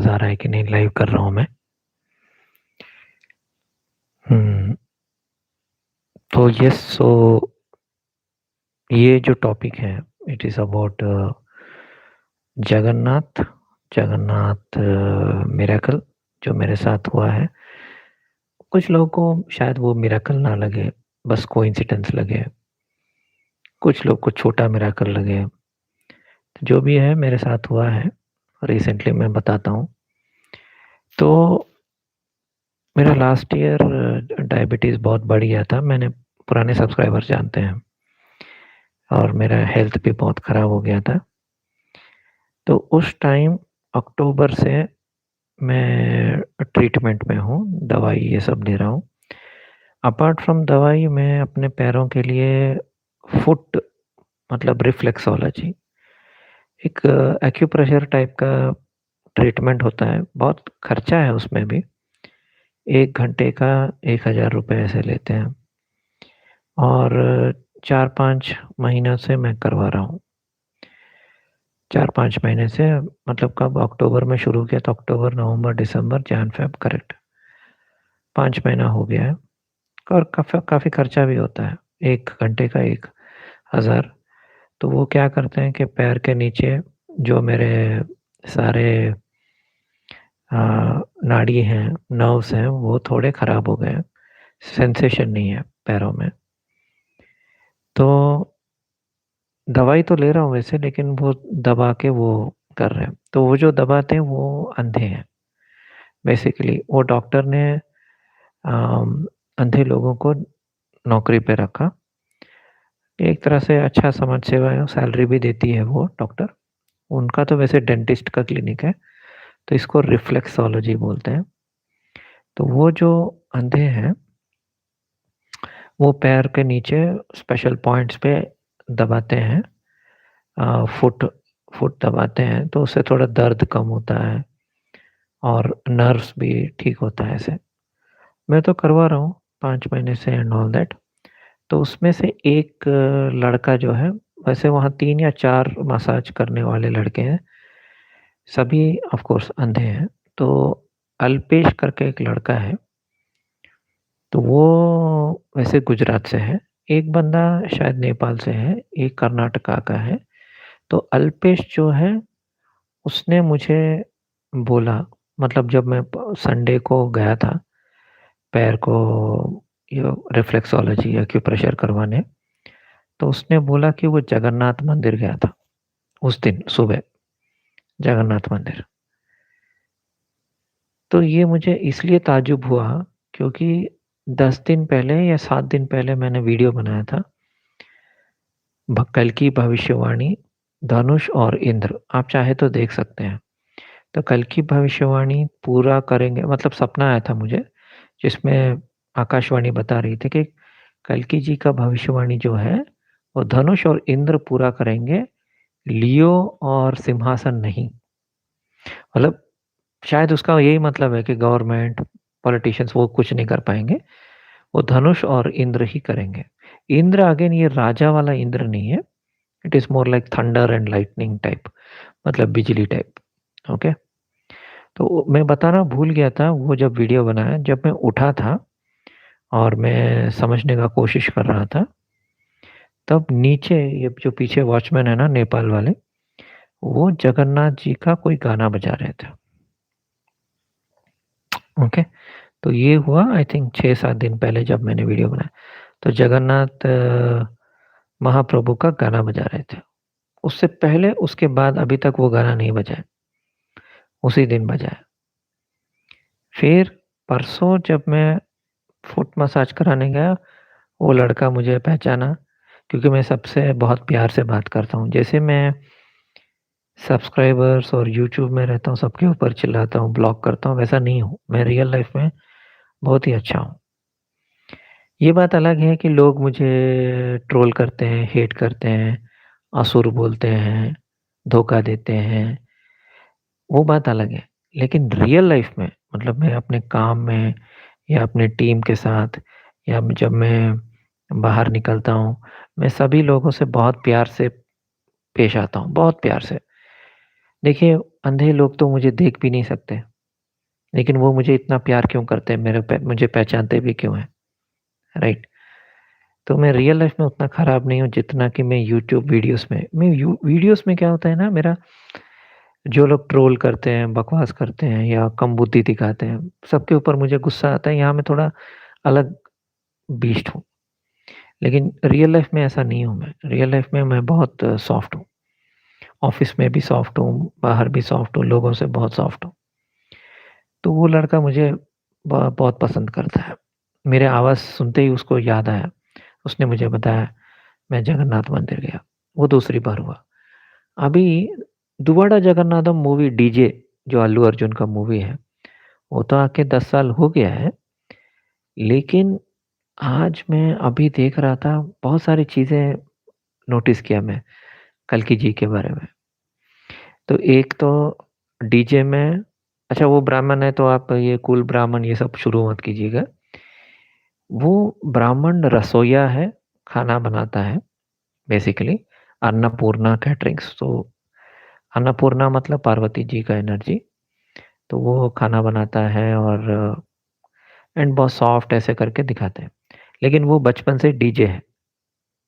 आवाज़ आ रहा है कि नहीं लाइव कर रहा हूँ मैं। तो यस सो ये जो टॉपिक है it is about Jagannath Jagannath miracle जो मेरे साथ हुआ है। कुछ लोगों को शायद वो मिरेकल ना लगे, बस कोइंसिडेंस लगे। कुछ लोग को छोटा मिरेकल लगे। तो जो भी है मेरे साथ हुआ है, रिसेंटली मैं बताता हूँ। तो मेरा लास्ट ईयर डायबिटीज़ बहुत बढ़ गया था। मैंने पुराने सब्सक्राइबर जानते हैं और मेरा हेल्थ भी बहुत ख़राब हो गया था। तो उस टाइम अक्टूबर से मैं ट्रीटमेंट में हूँ, दवाई ये सब ले रहा हूँ। अपार्ट फ्रॉम दवाई मैं अपने पैरों के लिए फुट मतलब रिफ्लेक्सोलॉजी एक एक्यूप्रेशर टाइप का ट्रीटमेंट होता है। बहुत खर्चा है उसमें भी। 1 घंटे का 1000 रुपए ऐसे लेते हैं और 4-5 महीनों से मैं करवा रहा हूँ। 4-5 महीने से मतलब कब अक्टूबर में शुरू किया तो अक्टूबर, नवंबर, दिसंबर, जैन, फ़ेब करेक्ट 5 महीना हो गया है और काफ़ी खर्चा भी होता है। 1 घंटे का 1000। तो वो क्या करते हैं कि पैर के नीचे जो मेरे सारे नाड़ी हैं, नर्व्स हैं, वो थोड़े ख़राब हो गए हैं। सेंसेशन नहीं है पैरों में। तो दवाई तो ले रहा हूँ वैसे, लेकिन वो दबा के वो कर रहे हैं। तो वो जो दबाते हैं वो अंधे हैं। बेसिकली वो डॉक्टर ने अंधे लोगों को नौकरी पे रखा। एक तरह से अच्छा समाज सेवा है, सैलरी भी देती है वो डॉक्टर। उनका तो वैसे डेंटिस्ट का क्लिनिक है, तो इसको रिफ्लेक्सोलॉजी बोलते हैं। तो वो जो अंधे हैं, वो पैर के नीचे स्पेशल पॉइंट्स पे दबाते हैं। फुट फुट दबाते हैं तो उससे थोड़ा दर्द कम होता है और नर्व्स भी ठीक होता है ऐसे। मैं तो करवा रहा हूँ 5 महीने से एंड ऑल दैट। तो उसमें से एक लड़का जो है, वैसे वहाँ 3 या 4 मसाज करने वाले लड़के हैं, सभी ऑफ कोर्स अंधे हैं। तो अल्पेश करके एक लड़का है, तो वो वैसे गुजरात से है। एक बंदा शायद नेपाल से है, एक कर्नाटका का है। तो अल्पेश जो है, उसने मुझे बोला, मतलब जब मैं संडे को गया था पैर को ये रिफ्लेक्सोलॉजी एक्यूप्रेशर करवाने, तो उसने बोला कि वो जगन्नाथ मंदिर गया था उस दिन सुबह, जगन्नाथ मंदिर। तो ये मुझे इसलिए ताज्जुब हुआ क्योंकि 10 दिन पहले या 7 दिन पहले मैंने वीडियो बनाया था कल की भविष्यवाणी, धनुष और इंद्र। आप चाहे तो देख सकते हैं। तो कल की भविष्यवाणी पूरा करेंगे, मतलब सपना आया था मुझे, जिसमें आकाशवाणी बता रही थी कि कल्कि जी का भविष्यवाणी जो है, वो धनुष और इंद्र पूरा करेंगे, लियो और सिंहासन नहीं। मतलब शायद उसका यही मतलब है कि गवर्नमेंट, पॉलिटिशियंस वो कुछ नहीं कर पाएँगे, वो धनुष और इंद्र ही करेंगे। इंद्र अगेन ये राजा वाला इंद्र नहीं है, it is more like thunder and lightning type, मतलब बिजली टाइप, ओके। तो मैं बताना भूल गया था, वो जब वीडियो बनाया, जब मैं उठा था और मैं समझने का कोशिश कर रहा था, तब नीचे ये जो पीछे वॉचमैन है ना नेपाल वाले, वो जगन्नाथ जी का कोई गाना बजा रहे थे। ओके, तो ये हुआ आई थिंक 6-7 दिन पहले जब मैंने वीडियो बनाया। तो जगन्नाथ महाप्रभु का गाना बजा रहे थे। उससे पहले, उसके बाद अभी तक वो गाना नहीं बजा है, उसी दिन बजा है। फिर परसों जब मैं फुट मसाज कराने गया, वो लड़का मुझे पहचाना क्योंकि मैं सबसे बहुत प्यार से बात करता हूँ। जैसे मैं सब्सक्राइबर्स और यूट्यूब में रहता हूँ, सबके ऊपर चिल्लाता हूँ, ब्लॉक करता हूँ, वैसा नहीं हूँ। मैं रियल लाइफ़ में बहुत ही अच्छा हूँ। ये बात अलग है कि लोग मुझे ट्रोल करते हैं, हेट करते हैं, असुर बोलते हैं, धोखा देते हैं, वो बात अलग है। लेकिन रियल लाइफ़ में, मतलब मैं अपने काम में या अपने टीम के साथ या जब मैं बाहर निकलता हूँ, मैं सभी लोगों से बहुत प्यार से पेश आता हूँ, बहुत प्यार से। देखिए, अंधे लोग तो मुझे देख भी नहीं सकते, लेकिन वो मुझे इतना प्यार क्यों करते हैं, मुझे पहचानते भी क्यों हैं, राइट? तो मैं रियल लाइफ़ में उतना खराब नहीं हूँ जितना कि मैं यूट्यूब वीडियोज़ में मैं यू वीडियोज़ में क्या होता है ना मेरा, जो लोग ट्रोल करते हैं, बकवास करते हैं या कम बुद्धि दिखाते हैं, सबके ऊपर मुझे गुस्सा आता है, यहाँ मैं थोड़ा अलग बीस्ट हूँ। लेकिन रियल लाइफ़ में ऐसा नहीं हूँ मैं, रियल लाइफ़ में मैं बहुत सॉफ्ट हूँ। ऑफ़िस में भी सॉफ्ट हूँ, बाहर भी सॉफ्ट हूँ, लोगों से बहुत सॉफ्ट हूँ। तो वो लड़का मुझे बहुत पसंद करता है। मेरे आवाज़ सुनते ही उसको याद आया, उसने मुझे बताया, मैं जगन्नाथ मंदिर गया, वो दूसरी बार हुआ। अभी दुव्वाड़ा जगन्नाथम मूवी डीजे जो अल्लू अर्जुन का मूवी है, वो तो आके 10 साल हो गया है, लेकिन आज मैं अभी देख रहा था, बहुत सारी चीज़ें नोटिस किया मैं कल्कि जी के बारे में। तो एक तो डीजे में, अच्छा वो ब्राह्मण है तो आप ये कुल ब्राह्मण ये सब शुरू मत कीजिएगा। वो ब्राह्मण रसोइया है, खाना बनाता है बेसिकली, अन्नपूर्णा कैटरिंग्स। तो अन्नपूर्णा मतलब पार्वती जी का एनर्जी, तो वो खाना बनाता है और एंड बहुत सॉफ्ट ऐसे करके दिखाते हैं। लेकिन वो बचपन से डीजे है,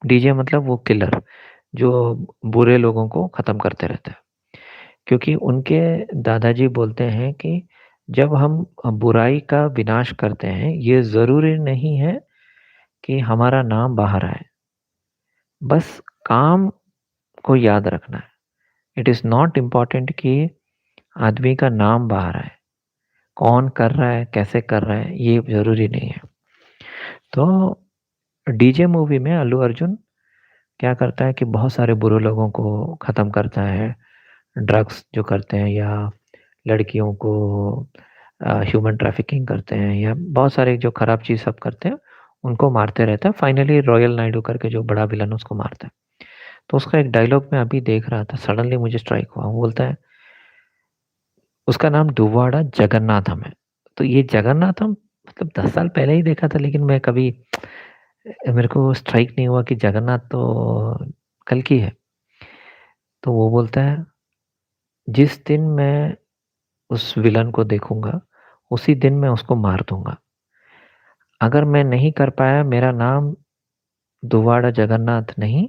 डीजे मतलब वो किलर जो बुरे लोगों को ख़त्म करते रहता है। क्योंकि उनके दादाजी बोलते हैं कि जब हम बुराई का विनाश करते हैं, ये ज़रूरी नहीं है कि हमारा नाम बाहर आए, बस काम को याद रखना है। इट इज़ नॉट इम्पोर्टेंट कि आदमी का नाम बाहर आए, कौन कर रहा है, कैसे कर रहा है, ये ज़रूरी नहीं है। तो डीजे मूवी में अल्लू अर्जुन क्या करता है कि बहुत सारे बुरे लोगों को ख़त्म करता है, ड्रग्स जो करते हैं या लड़कियों को ह्यूमन ट्रैफिकिंग करते हैं या बहुत सारे जो खराब चीज़ सब करते हैं, उनको मारते रहता है। फाइनली रॉयल नायडू करके जो बड़ा विलन उसको मारता है। तो उसका एक डायलॉग मैं अभी देख रहा था, सडनली मुझे स्ट्राइक हुआ। वो बोलता है, उसका नाम दुव्वाड़ा जगन्नाथम है। तो ये जगन्नाथम मतलब 10 साल पहले ही देखा था, लेकिन मैं कभी मेरे को स्ट्राइक नहीं हुआ कि जगन्नाथ तो कल्कि है। तो वो बोलता है, जिस दिन मैं उस विलन को देखूँगा, उसी दिन मैं उसको मार दूँगा। अगर मैं नहीं कर पाया, मेरा नाम दुव्वाड़ा जगन्नाथ नहीं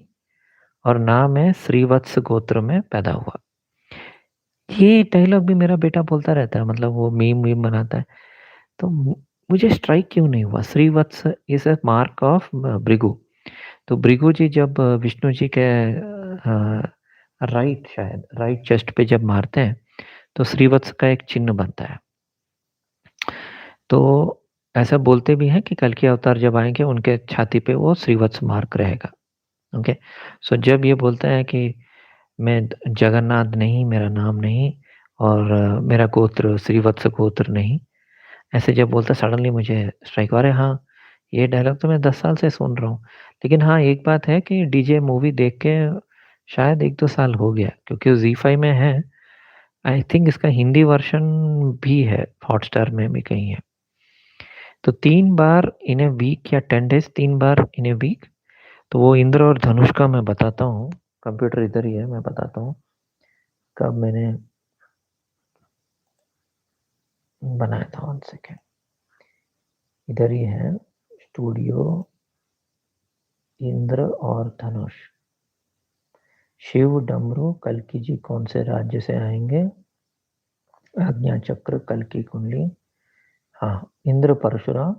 और ना मैं श्रीवत्स गोत्र में पैदा हुआ। ये डायलॉग भी मेरा बेटा बोलता रहता है, मतलब वो मीम-वीम बनाता है। तो मुझे स्ट्राइक क्यों नहीं हुआ? Shrivatsa is a mark of Bhrigu. तो भृगु जी जब विष्णु जी के राइट, शायद राइट चेस्ट पे जब मारते हैं, तो श्रीवत्स का एक चिन्ह बनता है। तो ऐसा बोलते भी हैं कि कल्कि अवतार जब आएँगे, उनके छाती पे वो श्रीवत्स मार्क रहेगा। ओके। सो जब ये बोलता है कि मैं जगन्नाथ नहीं, मेरा नाम नहीं और मेरा गोत्र श्रीवत्स गोत्र नहीं, ऐसे जब बोलता है, सडनली मुझे स्ट्राइक हुआ, अरे हाँ, ये डायलॉग तो मैं 10 साल से सुन रहा हूँ। लेकिन हाँ, एक बात है कि डीजे मूवी देख के शायद 1-2 साल हो गया, क्योंकि ज़ी5 में है। आई थिंक इसका हिंदी वर्ज़न भी है, हॉटस्टार में भी कहीं है। तो 3 बार इन अ वीक या 10 days, 3 bar in a week, तो वो इंद्र और धनुष का मैं बताता हूँ। कंप्यूटर इधर ही है, मैं बताता हूँ, कब मैंने बनाया था। 1 सेकंड, इधर ही है, स्टूडियो इंद्र और धनुष। शिव डमरू कल्कि जी कौन से राज्य से आएँगे? आज्ञा चक्र कल्कि कुंडली, हाँ, इंद्र परशुराम,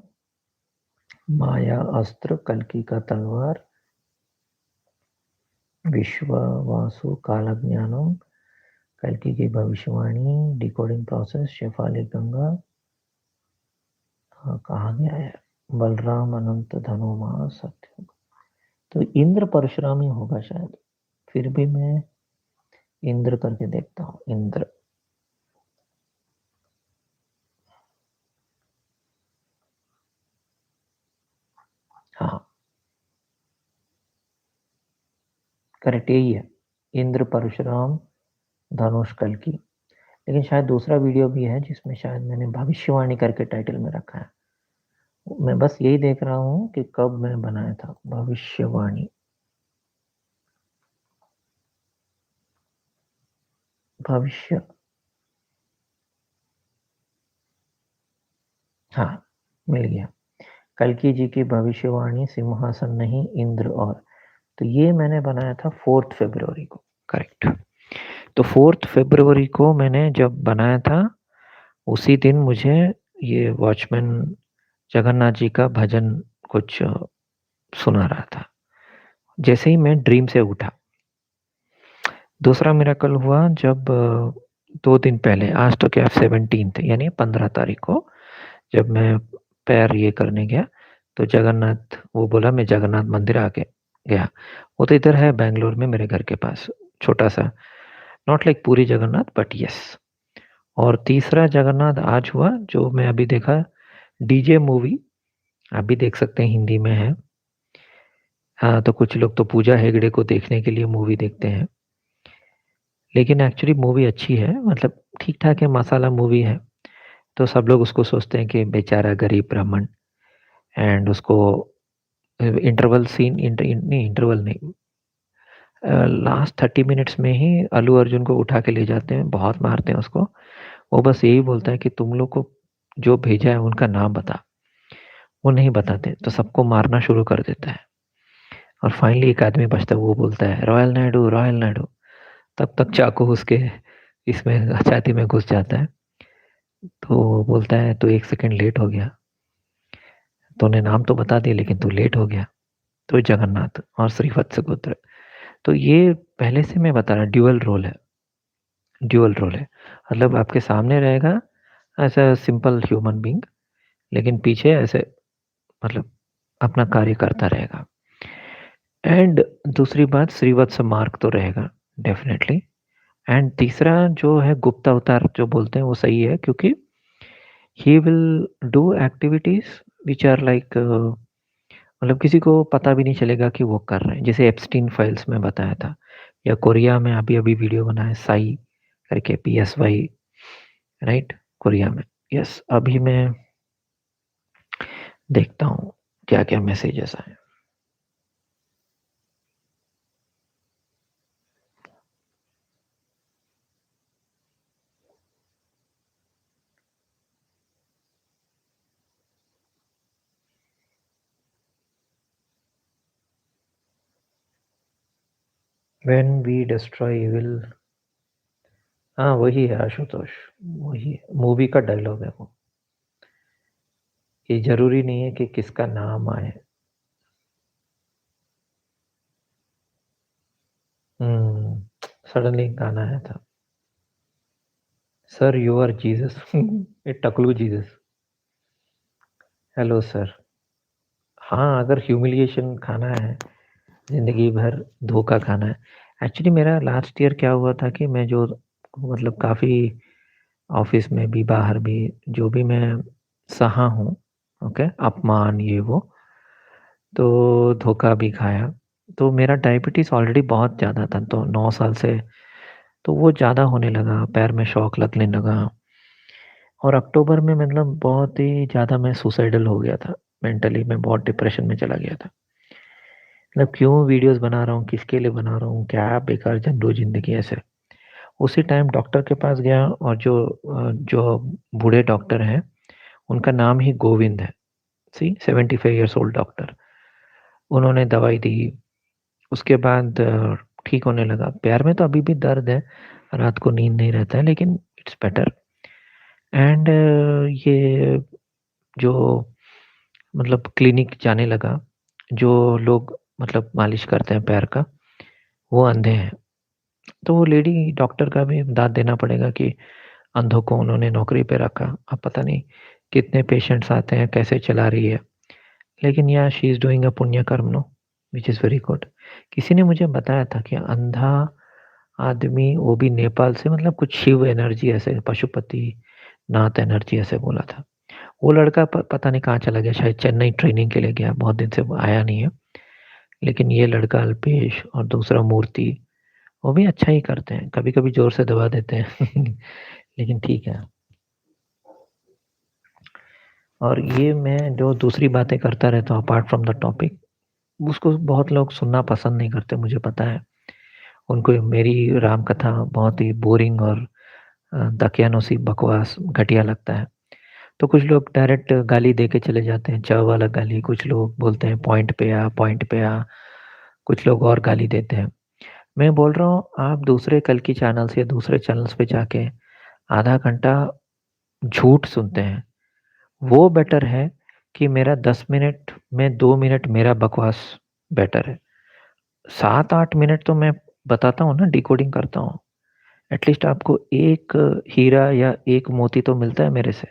माया अस्त्र कल्कि का तलवार, विश्वावासु कालज्ञानम, कल्कि की भविष्यवाणी, डिकोडिंग प्रोसेस, शेफाली गंगा, हाँ, कहाँ गया है? बलराम अनंत धनुमा सत्य। तो इंद्र परशुराम ही होगा शायद। फिर भी मैं इंद्र करके देखता हूँ, इंद्र। हाँ, करेक्ट यही है। इंद्र परशुराम धनुष कल्कि। लेकिन शायद दूसरा वीडियो भी है जिसमें शायद मैंने भविष्यवाणी करके टाइटल में रखा है। मैं बस यही देख रहा हूँ कि कब मैं बनाया था भविष्यवाणी। भविष्य हाँ, मिल गया। कल्कि जी की भविष्यवाणी सिंहासन नहीं इंद्र और। तो ये मैंने बनाया था 4th फ़रवरी को, करेक्ट। तो 4th फ़रवरी को मैंने जब बनाया था, उसी दिन मुझे ये वॉचमैन जगन्नाथ जी का भजन कुछ सुना रहा था। जैसे ही मैं ड्रीम से उठा। दूसरा मिरेकल हुआ जब 2 दिन पहले, आज तो क्या 17th यानी 15 तारीख को जब मैं पैर ये करने गया, तो जगन्नाथ वो बोला मैं जगन्नाथ मंदिर आके गया। वो तो इधर है बैंगलोर में मेरे घर के पास, छोटा-सा, नॉट लाइक पूरी जगन्नाथ बट येस। और तीसरा जगन्नाथ आज हुआ जो मैं अभी देखा, डीजे मूवी, आप भी देख सकते हैं, हिंदी में है। हाँ, तो कुछ लोग तो पूजा हेगड़े को देखने के लिए मूवी देखते हैं। लेकिन एक्चुअली मूवी अच्छी है, मतलब ठीक-ठाक है, मसाला मूवी है। तो सब लोग उसको सोचते हैं कि बेचारा गरीब ब्राह्मण, एंड उसको इंटरवल सीन नहीं, इंटरवल नहीं, लास्ट 30 मिनट्स में ही अल्लू अर्जुन को उठा के ले जाते हैं, बहुत मारते हैं उसको। वो बस यही बोलता है कि तुम लोग को जो भेजा है उनका नाम बता। वो नहीं बताते, तो सबको मारना शुरू कर देता है। और फाइनली एक आदमी बचता है, वो बोलता है रॉयल नायडू, रॉयल नायडू। तब तक चाकू उसके इसमें छाती में घुस जाता है। तो वो बोलता है तू 1 सेकंड लेट हो गया। तूने नाम तो बता दिया लेकिन तू लेट हो गया। तो जगन्नाथ और श्रीवत्सगोत्र। तो ये पहले से मैं बता रहा, ड्यूअल रोल है, ड्यूअल रोल है। मतलब आपके सामने रहेगा as a simple human being, लेकिन पीछे ऐसे मतलब अपना कार्य करता रहेगा। एंड दूसरी बात, श्रीवत्स मार्ग तो रहेगा डेफ़िनेटली। एंड तीसरा जो है गुप्ता अवतार जो बोलते हैं वो सही है, क्योंकि he will do activities which are like, मतलब किसी को पता भी नहीं चलेगा कि वो कर रहे हैं। जैसे एप्स्टीन फाइल्स में बताया था, या कोरिया में अभी-अभी वीडियो बना है साई करके, PSY, राइट? कोरिया में। यस, अभी मैं देखता हूँ क्या-क्या मैसेजेस आए हैं। व्हेन वी डिस्ट्रॉय इविल, हाँ, वही है आशुतोष, वही है, मूवी का डायलॉग है वो। ये ज़रूरी नहीं है कि किसका नाम आए। सडनली गाना आया था। Sir you are Jesus. ये टकलू जीसस। Hello sir. हाँ, अगर ह्यूमिलिएशन खाना है, ज़िंदगी भर धोखा खाना है। एक्चुअली मेरा लास्ट ईयर क्या हुआ था कि मैं जो मतलब काफ़ी ऑफ़िस में भी, बाहर भी, जो भी मैं सहा हूँ, ओके? अपमान ये वो, तो धोखा भी खाया। तो मेरा डायबिटीज़ ऑलरेडी बहुत ज़्यादा था, तो 9 साल से, तो वो ज़्यादा होने लगा, पैर में शॉक लगने लगा। और अक्टूबर में मतलब बहुत ही ज़्यादा मैं सुसाइडल हो गया था। मेंटली मैं बहुत डिप्रेशन में चला गया था। मतलब क्यों वीडियोज़ बना रहा हूँ, किसके लिए बना रहा हूँ, क्या बेकार झंडू ज़िंदगी ऐसे। उसी टाइम डॉक्टर के पास गया, और जो बूढ़े डॉक्टर हैं, उनका नाम ही गोविंद है। सी 75 इयर्स ओल्ड डॉक्टर। उन्होंने दवाई दी, उसके बाद ठीक होने लगा। पैर में तो अभी भी दर्द है, रात को नींद नहीं रहता है, लेकिन इट्स बेटर। एंड ये जो मतलब क्लिनिक जाने लगा, जो लोग मतलब मालिश करते हैं पैर का, वो अंधे हैं। तो वो लेडी डॉक्टर का भी दाद देना पड़ेगा कि अंधों को उन्होंने नौकरी पे रखा। अब पता नहीं कितने पेशेंट्स आते हैं, कैसे चला रही है। लेकिन या शी इज़ डूइंग अ पुण्य कर्म, no, which is very good. किसी ने मुझे बताया था कि अंधा आदमी, वो भी नेपाल से, मतलब कुछ शिव एनर्जी ऐसे, पशुपतिनाथ एनर्जी ऐसे बोला था। वो लड़का पता नहीं कहाँ चला गया, शायद चेन्नई ट्रेनिंग के लिए गया, बहुत दिन से वो आया नहीं है। लेकिन ये लड़का अल्पेश और दूसरा मूर्ति, वो भी अच्छा ही करते हैं, कभी-कभी ज़ोर से दबा देते हैं। लेकिन ठीक है। और ये मैं जो दूसरी बातें करता रहता हूँ अपार्ट फ्रॉम द टॉपिक, उसको बहुत लोग सुनना पसंद नहीं करते, मुझे पता है। उनको मेरी राम कथा बहुत ही बोरिंग और दकियानूसी बकवास घटिया लगता है। तो कुछ लोग डायरेक्ट गाली दे के चले जाते हैं, च वाला गाली, कुछ लोग बोलते हैं पॉइंट पे आ, कुछ लोग और गाली देते हैं। मैं बोल रहा हूँ आप दूसरे कल की चैनल्स या दूसरे चैनल्स पे जाके आधा घंटा झूठ सुनते हैं। वो बेटर है कि मेरा 10 मिनट में 2 मिनट मेरा बकवास बेटर है। 7-8 मिनट तो मैं बताता हूँ ना, डिकोडिंग करता हूँ। एटलीस्ट आपको एक हीरा या एक मोती तो मिलता है मेरे से।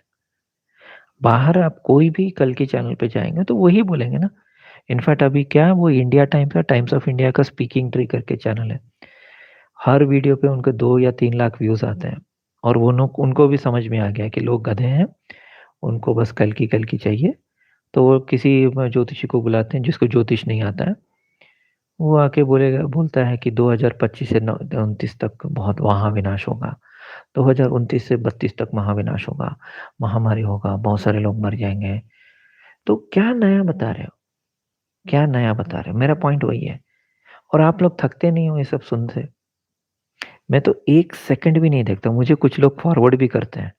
बाहर आप कोई भी कल के चैनल पे जाएँगे तो वही बोलेंगे ना। इनफैक्ट अभी क्या है, वो इंडिया टाइम्स का, टाइम्स ऑफ इंडिया का स्पीकिंग ट्री करके चैनल है। हर वीडियो पे उनके 2 या 3 लाख व्यूज़ आते हैं और वो लोग, उनको भी समझ में आ गया है कि लोग गधे हैं, उनको बस कल की चाहिए। तो वो किसी ज्योतिषी को बुलाते हैं जिसको ज्योतिष नहीं आता है। वो आके बोलता है कि 2025 से नौ 29 तक बहुत महाविनाश होगा। 2029 से 32 तक महाविनाश होगा, महामारी होगा, बहुत सारे लोग मर जाएँगे। तो क्या नया बता रहे हो? क्या नया बता रहे हो? मेरा पॉइंट वही है। और आप लोग थकते नहीं हो ये सब सुनते? मैं तो 1 सेकंड भी नहीं देखता, मुझे कुछ लोग फॉरवर्ड भी करते हैं।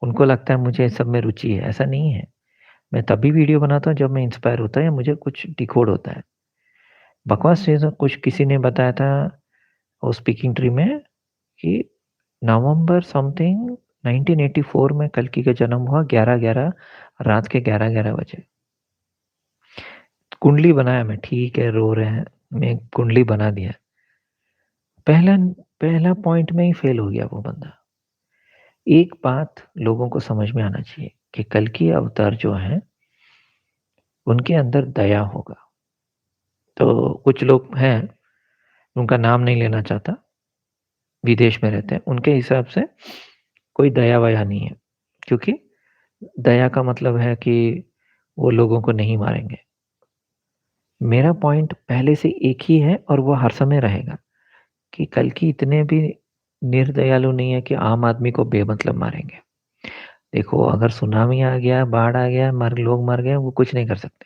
उनको लगता है मुझे इस सब में रुचि है, ऐसा नहीं है। मैं तभी वीडियो बनाता हूँ जब मैं इंस्पायर होता है या मुझे कुछ डिकोड होता है। बकवास चीज़ कुछ किसी ने बताया था वो स्पीकिंग ट्री में कि नवंबर समथिंग 1984 में कल्कि का जन्म हुआ 11-11 रात के 11-11 बजे। कुंडली बनाया मैं, ठीक है रो रहे हैं, मैं कुंडली बना दिया। पहला पहला पॉइंट में ही फेल हो गया वो बंदा। एक बात लोगों को समझ में आना चाहिए कि कल्कि अवतार जो हैं, उनके अंदर दया होगा। तो कुछ लोग हैं, उनका नाम नहीं लेना चाहता, विदेश में रहते हैं, उनके हिसाब से कोई दया-वया नहीं है। क्योंकि दया का मतलब है कि वो लोगों को नहीं मारेंगे। मेरा पॉइंट पहले से एक ही है और वो हर समय रहेगा कि कल्कि इतने भी निर्दयालु नहीं है कि आम आदमी को बेमतलब मारेंगे। देखो अगर सुनामी आ गया, बाढ़ आ गया, लोग मर गए, वो कुछ नहीं कर सकते।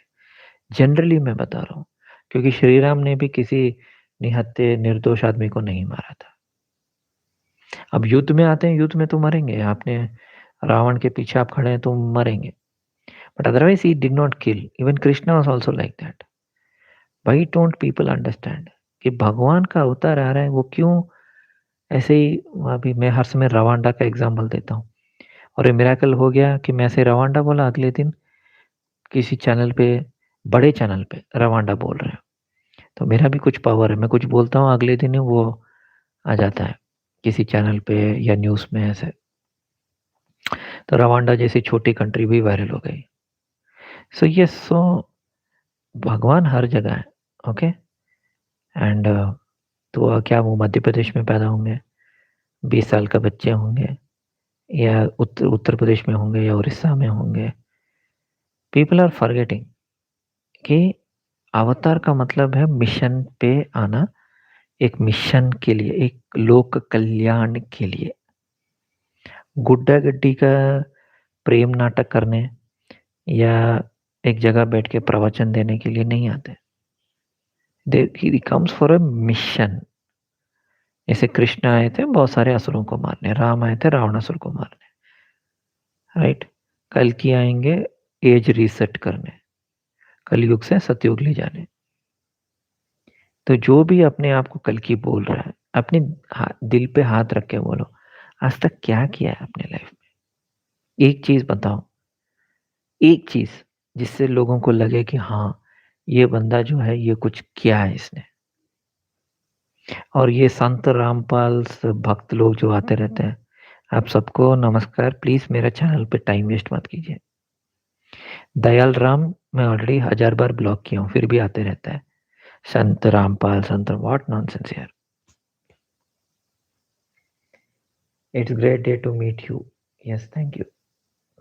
जनरली मैं बता रहा हूँ, क्योंकि श्री राम ने भी किसी निहत्थे, निर्दोष आदमी को नहीं मारा था। अब युद्ध में आते हैं, युद्ध में तो मरेंगे, आपने रावण के पीछे आप खड़े हैं तो मरेंगे। But otherwise he did not kill, even Krishna was also like that. Why don't people understand कि भगवान का अवतार आ रहा है, वो क्यों ऐसे ही। अभी मैं हर समय रवांडा का एग्ज़ाम्पल देता हूँ और ये मिरेकल हो गया कि मैं ऐसे रवांडा बोला, अगले दिन किसी चैनल पे, बड़े चैनल पे रवांडा बोल रहे हैं। तो मेरा भी कुछ पावर है, मैं कुछ बोलता हूँ अगले दिन ही वो आ जाता है, किसी चैनल पे या न्यूज़ में ऐसे। तो रवांडा जैसी छोटी कंट्री भी वायरल हो गई। सो ये सो भगवान हर जगह है, ओके। एंड तो क्या वो मध्य प्रदेश में पैदा होंगे, 20 साल का बच्चे होंगे, या उत्तर प्रदेश में होंगे या उड़ीसा में होंगे। पीपल आर फॉरगेटिंग कि अवतार का मतलब है मिशन पे आना, एक मिशन के लिए, एक लोक कल्याण के लिए। गुड्डा-गुड्डी का प्रेम नाटक करने या एक जगह बैठ के प्रवचन देने के लिए नहीं आते। He comes for a mission. जैसे कृष्ण आए थे बहुत सारे असुरों को मारने, राम आए थे रावणासुर को मारने, राइट? कल्कि आएँगे एज रीसेट करने, कलयुग से सतयुग ले जाने। तो जो भी अपने आप को कल्कि बोल रहा है, अपने दिल पे हाथ रख के बोलो, आज तक क्या किया है अपने लाइफ में? एक चीज़ बताओ, एक चीज़ जिससे लोगों को लगे कि हाँ, ये बंदा जो है ये कुछ किया है इसने। और ये संत रामपाल भक्त लोग जो आते रहते हैं, आप सबको नमस्कार, प्लीज़ मेरा चैनल पे टाइम वेस्ट मत कीजिए। दयाल राम मैं ऑलरेडी 1000 बार ब्लॉक किया हूँ, फिर भी आते रहता है। संत रामपाल, संत व्हाट नॉनसेंस यार। It's great day to meet you. Yes, thank you.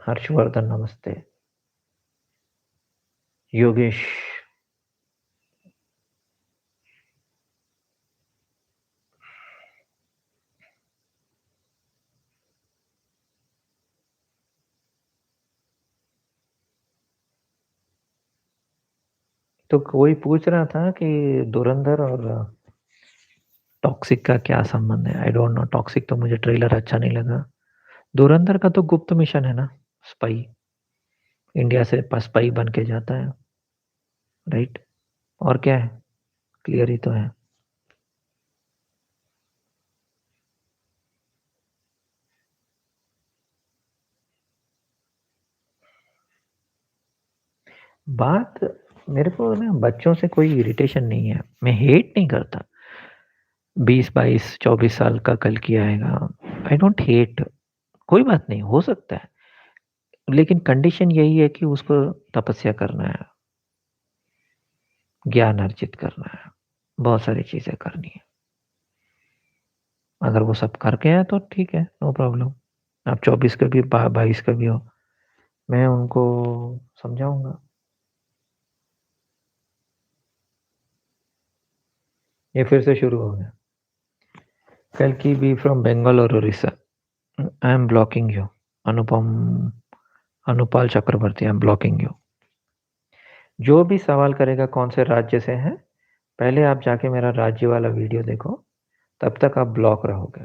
Harshvardhan नमस्ते। योगेश, तो कोई पूछ रहा था कि धुरंधर और टॉक्सिक का क्या संबंध है? I don't know. टॉक्सिक तो मुझे ट्रेलर अच्छा नहीं लगा। धुरंधर का तो गुप्त मिशन है ना, स्पाई, इंडिया से स्पाई बन के जाता है, राइट? और क्या है? क्लियर ही तो है। बात, मेरे को ना बच्चों से कोई इरिटेशन नहीं है, मैं हेट नहीं करता। 20, 22, 24 साल का कल की आएगा, आई डोंट हेट, कोई बात नहीं, हो सकता है। लेकिन कंडीशन यही है कि उसको तपस्या करना है, ज्ञान अर्जित करना है, बहुत सारी चीजें करनी है। अगर वो सब करके हैं तो ठीक है, नो प्रॉब्लम। आप 24 का भी 22 का भी हो, मैं उनको समझाऊंगा। ये फिर से शुरू हो गया। कल की बी फ्रॉम बंगाल और Orissa. I am blocking you. Anupam, Anupal Chakraborty, I am blocking you. जो भी सवाल करेगा कौन से राज्य से है, पहले आप जाके मेरा राज्य वाला वीडियो देखो, तब तक आप ब्लॉक रहोगे।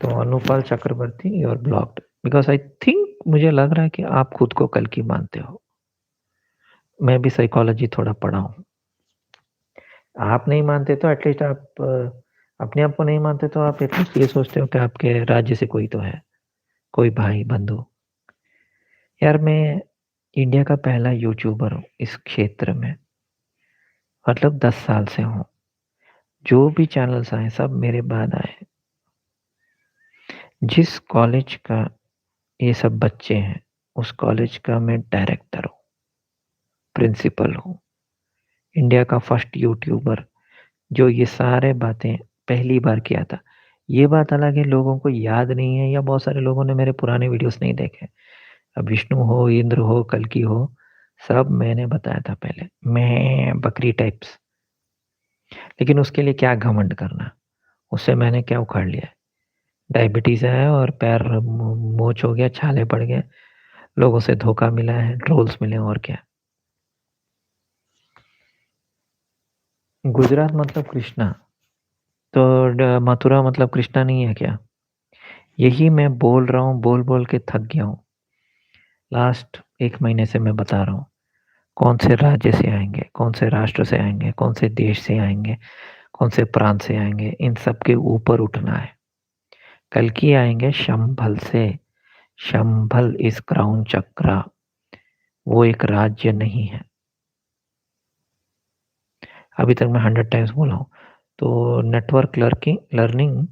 तो अनुपाल चक्रवर्ती और ब्लॉक्ड, बिकॉज आई थिंक, मुझे लग रहा है कि आप खुद को कल की मानते हो। मैं भी साइकोलॉजी थोड़ा पढ़ा हूँ। आप नहीं मानते तो एटलीस्ट आप अपने आप को नहीं मानते तो आप एटलीस्ट ये सोचते हो कि आपके राज्य से कोई तो है, कोई भाई बंधु। यार मैं इंडिया का पहला यूट्यूबर हूँ इस क्षेत्र में, मतलब 10 साल से हूँ। जो भी चैनल्स आए सब मेरे बाद आए। जिस कॉलेज का ये सब बच्चे हैं, उस कॉलेज का मैं डायरेक्टर हूँ, प्रिंसिपल हूँ। इंडिया का फर्स्ट यूट्यूबर जो ये सारे बातें पहली बार किया था। ये बात अलग है लोगों को याद नहीं है, या बहुत सारे लोगों ने मेरे पुराने वीडियोस नहीं देखे। अब विष्णु हो, इंद्र हो, कल्कि हो, सब मैंने बताया था पहले, मैं बकरी टाइप्स। लेकिन उसके लिए क्या घमंड करना, उससे मैंने क्या उखाड़ लिया है? डायबिटीज है और पैर मोच हो गया, छाले पड़ गए, लोगों से धोखा मिला है, ट्रोल्स मिले, और क्या। गुजरात मतलब कृष्णा, तो मथुरा मतलब कृष्णा नहीं है क्या? यही मैं बोल रहा हूँ, बोल बोल के थक गया हूँ। लास्ट 1 महीने से मैं बता रहा हूँ, कौन से राज्य से आएंगे, कौन से राष्ट्र से आएंगे, कौन से देश से आएंगे, कौन से प्रांत से आएंगे, इन सब के ऊपर उठना है। कल की आएंगे शंभल से। शंभल इज क्राउन चक्रा, वो एक राज्य नहीं है। अभी तक मैं 100 टाइम्स बोला हूँ। तो नेटवर्क लर्निंग,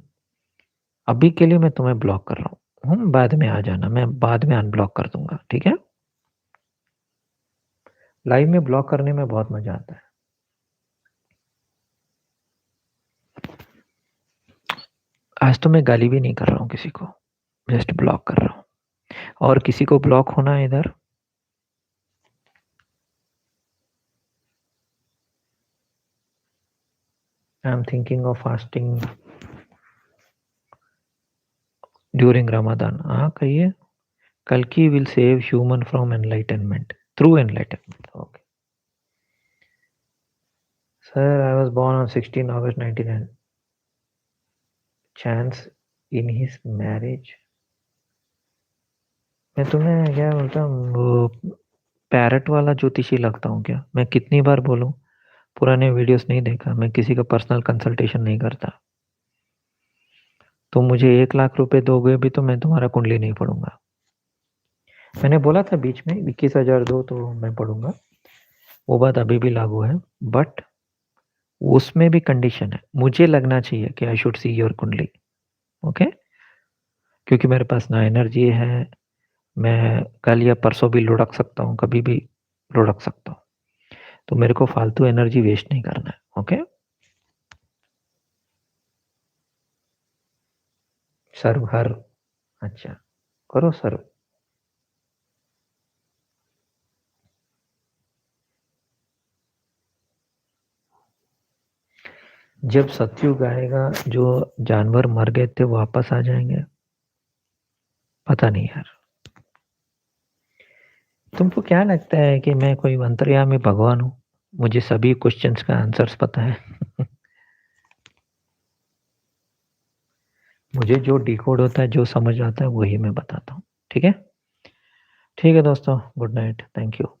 अभी के लिए मैं तुम्हें ब्लॉक कर रहा हूँ, बाद में आ जाना, मैं बाद में अनब्लॉक कर दूंगा, ठीक है? लाइव में ब्लॉक करने में बहुत मजा आता है। आज तो मैं गाली भी नहीं कर रहा हूँ किसी को, जस्ट ब्लॉक कर रहा हूँ। और किसी को ब्लॉक होना है इधर? I am thinking of fasting during Ramadan. हाँ कहिए। कल्कि will save human from enlightenment, through enlightenment, okay. Sir I was born on 16 August 99। Chance in his marriage. मैं तुम्हें क्या बोलता हूँ, वो पैरट वाला ज्योतिषी लगता हूँ क्या? मैं कितनी बार बोलूँ, पुराने वीडियोस नहीं देखा, मैं किसी का पर्सनल कंसल्टेशन नहीं करता। तुम मुझे 1 लाख रुपए दोगे भी तो मैं तुम्हारा कुंडली नहीं पढ़ूंगा। मैंने बोला था बीच में 21,000 दो तो मैं पढ़ूंगा, वो बात अभी भी लागू है। बट उसमें भी कंडीशन है, मुझे लगना चाहिए कि आई शुड सी योर कुंडली, ओके? क्योंकि मेरे पास ना एनर्जी है, मैं कल या परसों भी लुढ़क सकता हूँ, कभी भी लुढ़क सकता हूँ। तो मेरे को फालतू एनर्जी वेस्ट नहीं करना है, ओके? सर्व हर, अच्छा, करो सर्व। जब सतयुग आएगा, जो जानवर मर गए थे वापस आ जाएंगे, पता नहीं यार। तुमको क्या लगता है कि मैं कोई अंतर्यामी भगवान हूँ? मुझे सभी क्वेश्चन्स का आंसर्स पता है। मुझे जो डिकोड होता है, जो समझ आता है, वही मैं बताता हूँ। ठीक है? ठीक है दोस्तों, गुड नाइट, थैंक यू।